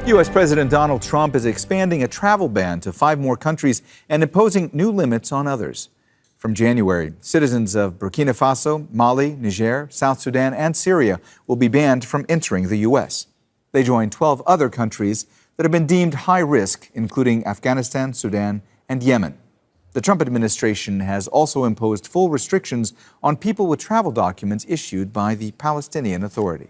U.S. President Donald Trump is expanding a travel ban to 5 more countries and imposing new limits on others. From January, citizens of Burkina Faso, Mali, Niger, South Sudan, and Syria will be banned from entering the U.S. They join 12 other countries that have been deemed high risk, including Afghanistan, Sudan, and Yemen. The Trump administration has also imposed full restrictions on people with travel documents issued by the Palestinian Authority.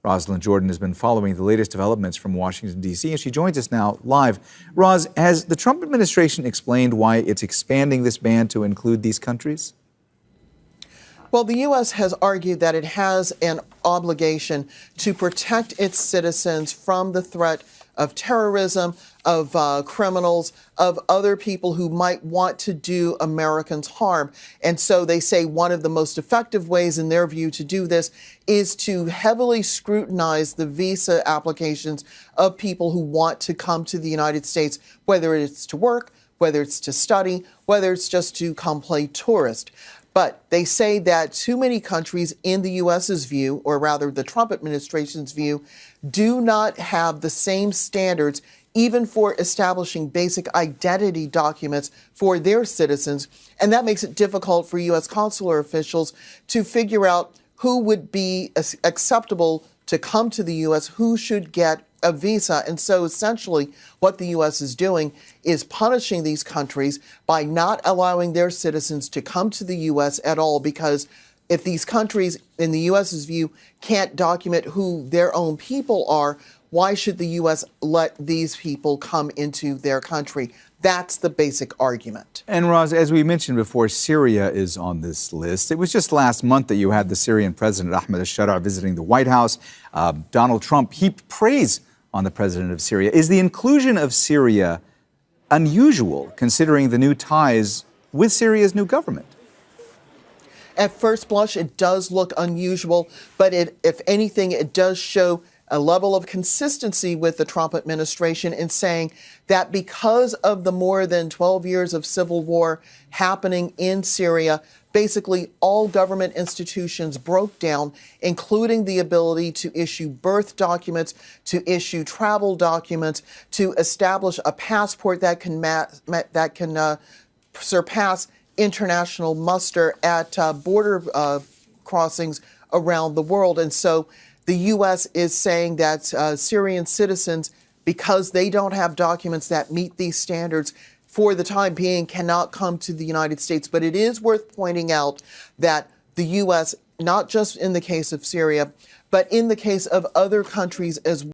Rosalind Jordan has been following the latest developments from Washington, D.C., and she joins us now live. Roz, has the Trump administration explained why it's expanding this ban to include these countries? Well, the U.S. has argued that it has an obligation to protect its citizens from the threat of terrorism, of criminals, of other people who might want to do Americans harm. And so they say one of the most effective ways, in their view, to do this is to heavily scrutinize the visa applications of people who want to come to the United States, whether it's to work, whether it's to study, whether it's just to come play tourist. But they say that too many countries, in the U.S.'s view, or rather the Trump administration's view, do not have the same standards even for establishing basic identity documents for their citizens. And that makes it difficult for U.S. consular officials to figure out who would be acceptable to come to the U.S., who should get a visa. And so essentially what the U.S. is doing is punishing these countries by not allowing their citizens to come to the U.S. at all, because if these countries, in the U.S.'s view, can't document who their own people are, why should the U.S. let these people come into their country? That's the basic argument. And Roz, as we mentioned before, Syria is on this list. It was just last month that you had the Syrian President Ahmed al-Sharaa visiting the White House. Donald Trump heaped praise on the president of Syria. Is the inclusion of Syria unusual, considering the new ties with Syria's new government? At first blush, it does look unusual, but if anything, it does show a level of consistency with the Trump administration in saying that because of the more than 12 years of civil war happening in Syria, basically all government institutions broke down, including the ability to issue birth documents, to issue travel documents, to establish a passport that can surpass international muster at border crossings around the world. And so the U.S. is saying that Syrian citizens, because they don't have documents that meet these standards, for the time being cannot come to the United States. But it is worth pointing out that the U.S., not just in the case of Syria, but in the case of other countries as well,